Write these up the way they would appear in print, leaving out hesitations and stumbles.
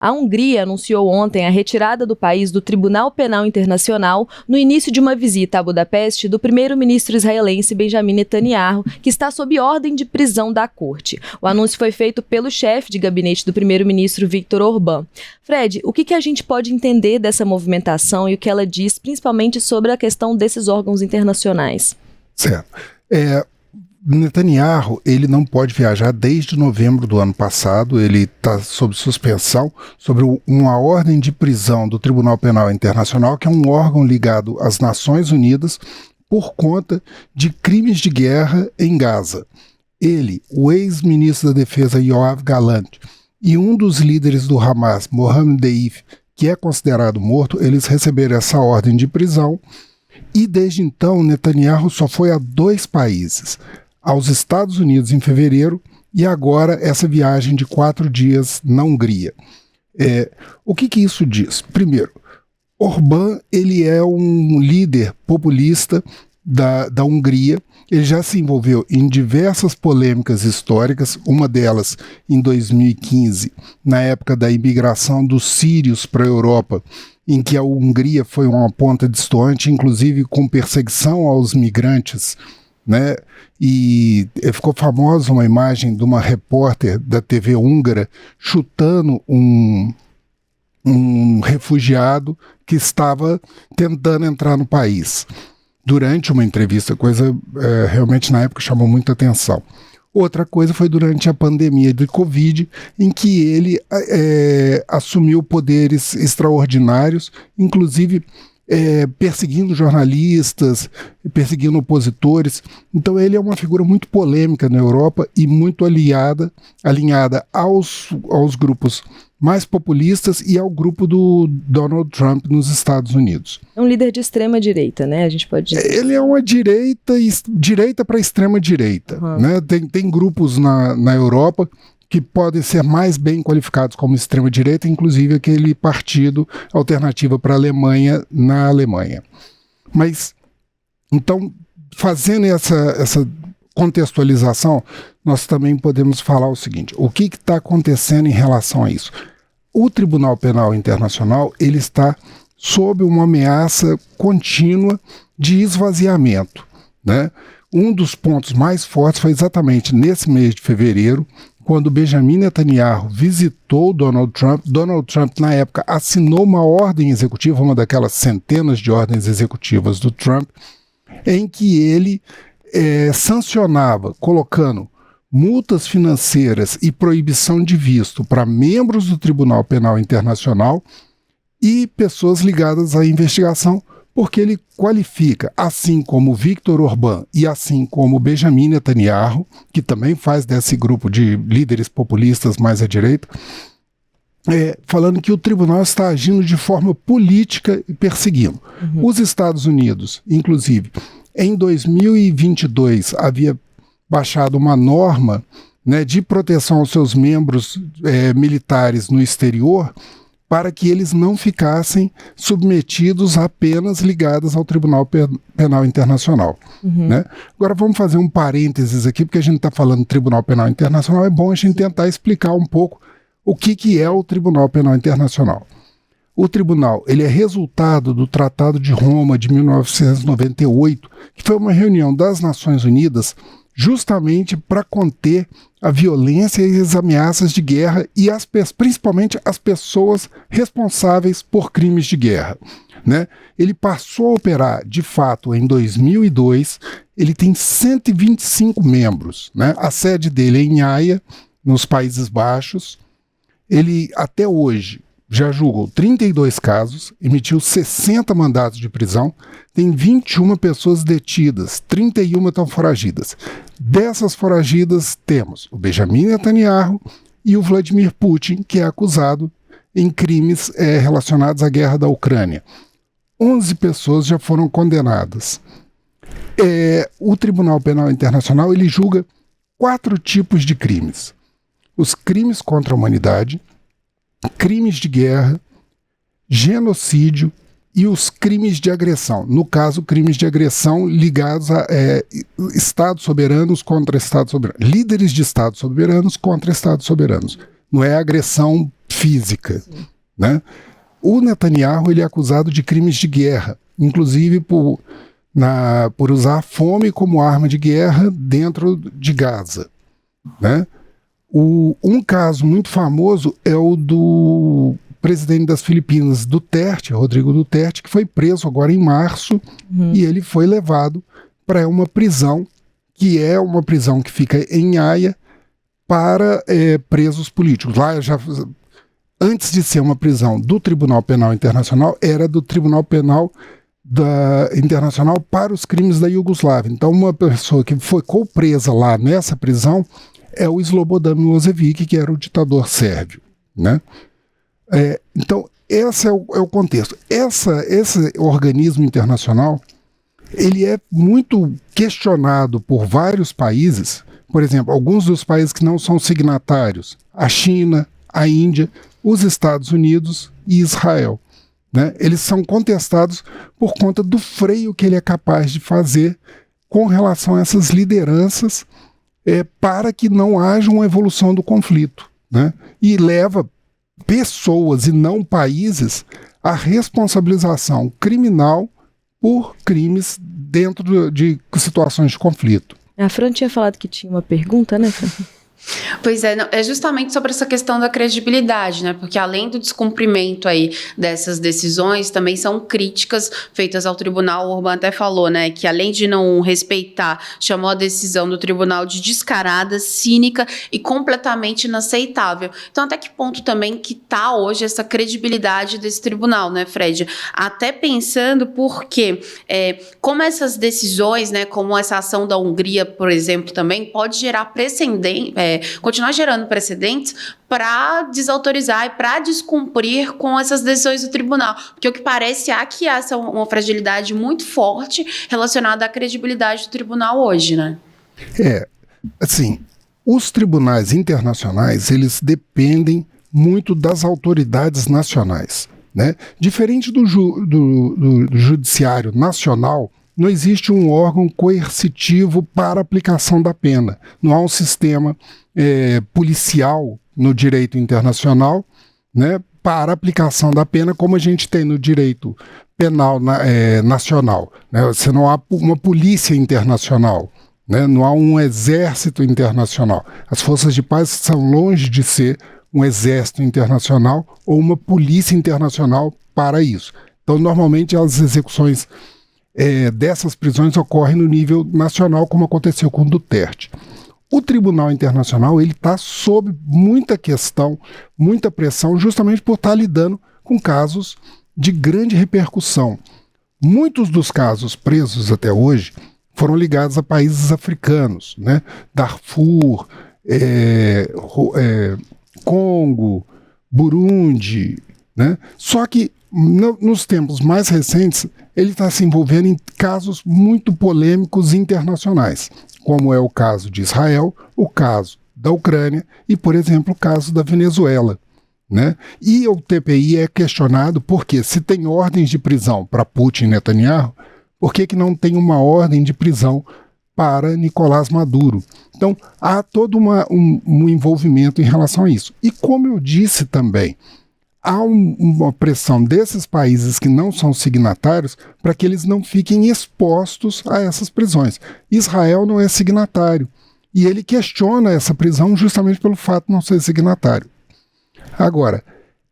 A Hungria anunciou ontem a retirada do país do Tribunal Penal Internacional no início de uma visita a Budapeste do primeiro-ministro israelense Benjamin Netanyahu, que está sob ordem de prisão da corte. O anúncio foi feito pelo chefe de gabinete do primeiro-ministro Viktor Orbán. Fred, o que a gente pode entender dessa movimentação e o que ela diz, principalmente sobre a questão desses órgãos internacionais? Certo. Netanyahu, ele não pode viajar desde novembro do ano passado, ele está sob suspensão sobre uma ordem de prisão do Tribunal Penal Internacional, que é um órgão ligado às Nações Unidas, por conta de crimes de guerra em Gaza. Ele, o ex-ministro da Defesa Yoav Gallant e um dos líderes do Hamas, Mohammed Deif, que é considerado morto, eles receberam essa ordem de prisão e desde então Netanyahu só foi a 2 países, aos Estados Unidos em fevereiro e agora essa viagem de 4 dias na Hungria. O que isso diz? Primeiro, Orbán, ele é um líder populista da Hungria, ele já se envolveu em diversas polêmicas históricas, uma delas em 2015, na época da imigração dos sírios para a Europa, em que a Hungria foi uma ponta distante, inclusive com perseguição aos migrantes, né? E ficou famosa uma imagem de uma repórter da TV húngara chutando um refugiado que estava tentando entrar no país durante uma entrevista, coisa realmente na época chamou muita atenção. Outra coisa foi durante a pandemia de Covid, em que ele assumiu poderes extraordinários, inclusive perseguindo jornalistas, perseguindo opositores. Então ele é uma figura muito polêmica na Europa e muito alinhada aos grupos mais populistas e ao grupo do Donald Trump nos Estados Unidos. É um líder de extrema direita, né? A gente pode dizer. Ele é uma direita para extrema direita, né? Tem grupos na Europa que podem ser mais bem qualificados como extrema-direita, inclusive aquele partido Alternativa para a Alemanha na Alemanha. Mas, então, fazendo essa contextualização, nós também podemos falar o seguinte: o que está acontecendo em relação a isso? O Tribunal Penal Internacional, ele está sob uma ameaça contínua de esvaziamento, né? Um dos pontos mais fortes foi exatamente nesse mês de fevereiro, quando Benjamin Netanyahu visitou Donald Trump. Donald Trump, na época, assinou uma ordem executiva, uma daquelas centenas de ordens executivas do Trump, em que ele sancionava, colocando multas financeiras e proibição de visto para membros do Tribunal Penal Internacional e pessoas ligadas à investigação, porque ele qualifica, assim como Viktor Orbán e assim como Benjamin Netanyahu, que também faz desse grupo de líderes populistas mais à direita, falando que o tribunal está agindo de forma política e perseguindo. Os Estados Unidos, inclusive, em 2022, havia baixado uma norma, né, de proteção aos seus membros militares no exterior, para que eles não ficassem submetidos a penas ligadas ao Tribunal Penal Internacional. Né? Agora vamos fazer um parênteses aqui, porque a gente está falando do Tribunal Penal Internacional, é bom a gente tentar explicar um pouco o que é o Tribunal Penal Internacional. O tribunal, ele é resultado do Tratado de Roma de 1998, que foi uma reunião das Nações Unidas justamente para conter a violência e as ameaças de guerra e principalmente as pessoas responsáveis por crimes de guerra. Né? Ele passou a operar, de fato, em 2002, ele tem 125 membros. Né? A sede dele é em Haia, nos Países Baixos. Ele, até hoje, já julgou 32 casos, emitiu 60 mandatos de prisão, tem 21 pessoas detidas, 31 estão foragidas. Dessas foragidas temos o Benjamin Netanyahu e o Vladimir Putin, que é acusado em crimes relacionados à guerra da Ucrânia. 11 pessoas já foram condenadas. O Tribunal Penal Internacional, ele julga 4 tipos de crimes: os crimes contra a humanidade, crimes de guerra, genocídio e os crimes de agressão. No caso, crimes de agressão ligados a Estados soberanos contra Estados soberanos, líderes de Estados soberanos contra Estados soberanos. não é agressão física, né? O Netanyahu ele é acusado de crimes de guerra, inclusive por usar a fome como arma de guerra dentro de Gaza, né? Um caso muito famoso é o do presidente das Filipinas, Duterte, Rodrigo Duterte, que foi preso agora em março, e ele foi levado para uma prisão, que é uma prisão que fica em Haia para presos políticos. Lá antes de ser uma prisão do Tribunal Penal Internacional, era do Tribunal Penal Internacional para os crimes da Iugoslávia. Então uma pessoa que ficou presa lá nessa prisão é o Slobodan Milošević, que era o ditador sérvio, né? Então, esse é o contexto. Esse organismo internacional, ele é muito questionado por vários países, por exemplo, alguns dos países que não são signatários, a China, a Índia, os Estados Unidos e Israel, né? Eles são contestados por conta do freio que ele é capaz de fazer com relação a essas lideranças para que não haja uma evolução do conflito, né? E leva pessoas e não países à responsabilização criminal por crimes dentro de situações de conflito. A Fran tinha falado que tinha uma pergunta, né, Fran? Pois é, é justamente sobre essa questão da credibilidade, né? Porque além do descumprimento aí dessas decisões, também são críticas feitas ao tribunal. O Orban até falou, né, que além de não respeitar, chamou a decisão do tribunal de descarada, cínica e completamente inaceitável. Então, até que ponto também que está hoje essa credibilidade desse tribunal, né, Fred? Até pensando porque como essas decisões, né, como essa ação da Hungria, por exemplo, também pode gerar precedente, continuar gerando precedentes para desautorizar e para descumprir com essas decisões do tribunal. Porque o que parece é que essa é uma fragilidade muito forte relacionada à credibilidade do tribunal hoje, né? Assim, os tribunais internacionais, eles dependem muito das autoridades nacionais, né? Diferente do judiciário nacional, não existe um órgão coercitivo para aplicação da pena. Não há um sistema policial no direito internacional, né, para aplicação da pena, como a gente tem no direito penal nacional, né? Você não há uma polícia internacional, né? Não há um exército internacional. As forças de paz são longe de ser um exército internacional ou uma polícia internacional para isso. Então, normalmente, as execuções dessas prisões ocorrem no nível nacional, como aconteceu com Duterte. O Tribunal Internacional está sob muita questão, muita pressão, justamente por estar lidando com casos de grande repercussão. Muitos dos casos presos até hoje foram ligados a países africanos, né? Darfur, Congo, Burundi, né? Só que nos tempos mais recentes, ele está se envolvendo em casos muito polêmicos internacionais, como é o caso de Israel, o caso da Ucrânia e, por exemplo, o caso da Venezuela, né? E o TPI é questionado porque, se tem ordens de prisão para Putin e Netanyahu, por que não tem uma ordem de prisão para Nicolás Maduro? Então, há todo um envolvimento em relação a isso. E como eu disse também, há uma pressão desses países que não são signatários para que eles não fiquem expostos a essas prisões. Israel não é signatário e ele questiona essa prisão justamente pelo fato de não ser signatário. Agora,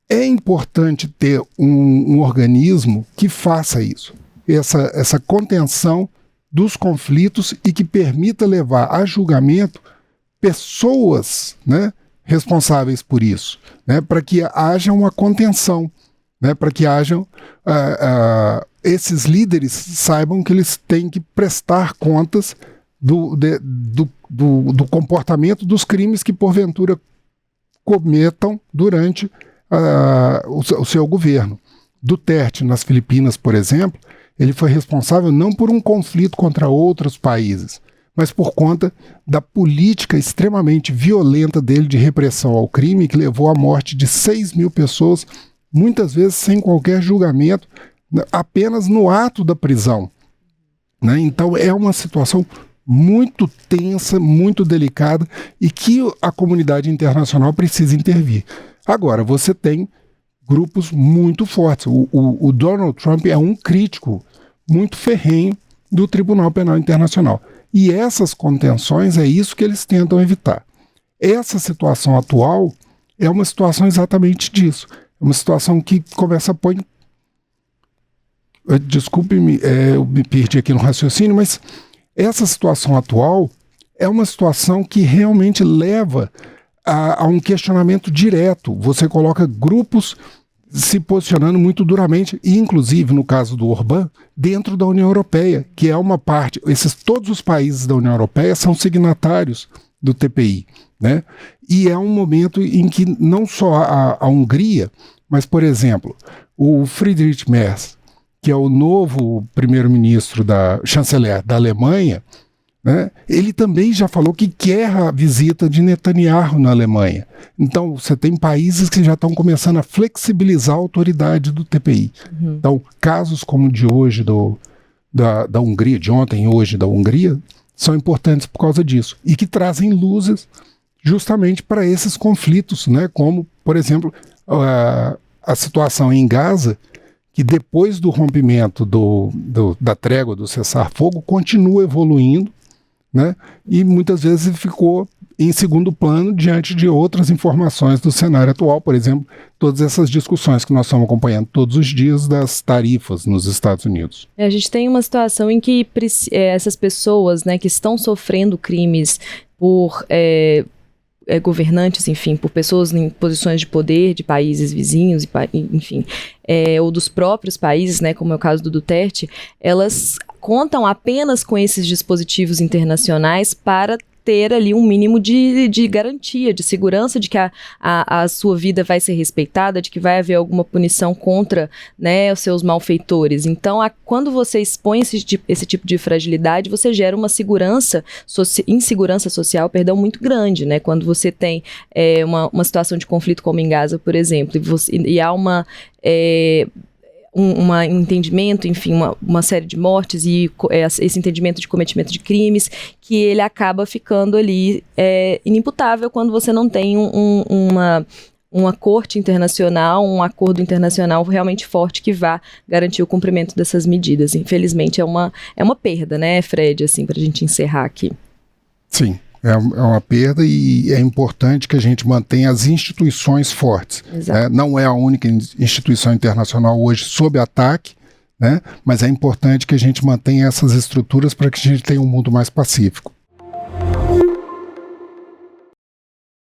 é importante ter um organismo que faça isso, essa contenção dos conflitos e que permita levar a julgamento pessoas, né, responsáveis por isso, né, para que haja uma contenção, né, para que hajam esses líderes saibam que eles têm que prestar contas do comportamento dos crimes que porventura cometam durante o seu governo. Duterte, nas Filipinas, por exemplo, ele foi responsável não por um conflito contra outros países, mas por conta da política extremamente violenta dele de repressão ao crime, que levou à morte de 6.000 pessoas, muitas vezes sem qualquer julgamento, apenas no ato da prisão, né? Então é uma situação muito tensa, muito delicada e que a comunidade internacional precisa intervir. Agora, você tem grupos muito fortes. O Donald Trump é um crítico muito ferrenho do Tribunal Penal Internacional. E essas contenções é isso que eles tentam evitar. Essa situação atual é uma situação exatamente disso. É uma situação que começa a pôr... Desculpe-me, eu me perdi aqui no raciocínio, mas essa situação atual é uma situação que realmente leva a um questionamento direto. Você coloca grupos se posicionando muito duramente, e inclusive, no caso do Orbán, dentro da União Europeia, que é uma parte... todos os países da União Europeia são signatários do TPI, né? E é um momento em que não só a Hungria, mas, por exemplo, o Friedrich Merz, que é o novo primeiro-ministro chanceler da Alemanha, né, ele também já falou que quer a visita de Netanyahu na Alemanha. Então, você tem países que já estão começando a flexibilizar a autoridade do TPI. Então, casos como o de hoje da Hungria, de ontem e hoje da Hungria, são importantes por causa disso. E que trazem luzes justamente para esses conflitos, né, como, por exemplo, a situação em Gaza, que depois do rompimento da trégua, do cessar-fogo, continua evoluindo, né? E muitas vezes ficou em segundo plano diante de outras informações do cenário atual, por exemplo, todas essas discussões que nós estamos acompanhando todos os dias das tarifas nos Estados Unidos. A gente tem uma situação em que essas pessoas, né, que estão sofrendo crimes por governantes, enfim, por pessoas em posições de poder de países vizinhos, enfim, ou dos próprios países, né, como é o caso do Duterte, elas contam apenas com esses dispositivos internacionais para ter ali um mínimo de garantia, de segurança de que a sua vida vai ser respeitada, de que vai haver alguma punição contra, né, os seus malfeitores. Então, quando você expõe esse tipo de fragilidade, você gera uma insegurança social, muito grande, né? Quando você tem uma situação de conflito como em Gaza, por exemplo, e há um entendimento, enfim, uma série de mortes e esse entendimento de cometimento de crimes, que ele acaba ficando ali inimputável quando você não tem uma corte internacional, um acordo internacional realmente forte que vá garantir o cumprimento dessas medidas. Infelizmente é uma perda, né, Fred, assim, para a gente encerrar aqui. Sim. É uma perda e é importante que a gente mantenha as instituições fortes. Né? Não é a única instituição internacional hoje sob ataque, né? Mas é importante que a gente mantenha essas estruturas para que a gente tenha um mundo mais pacífico.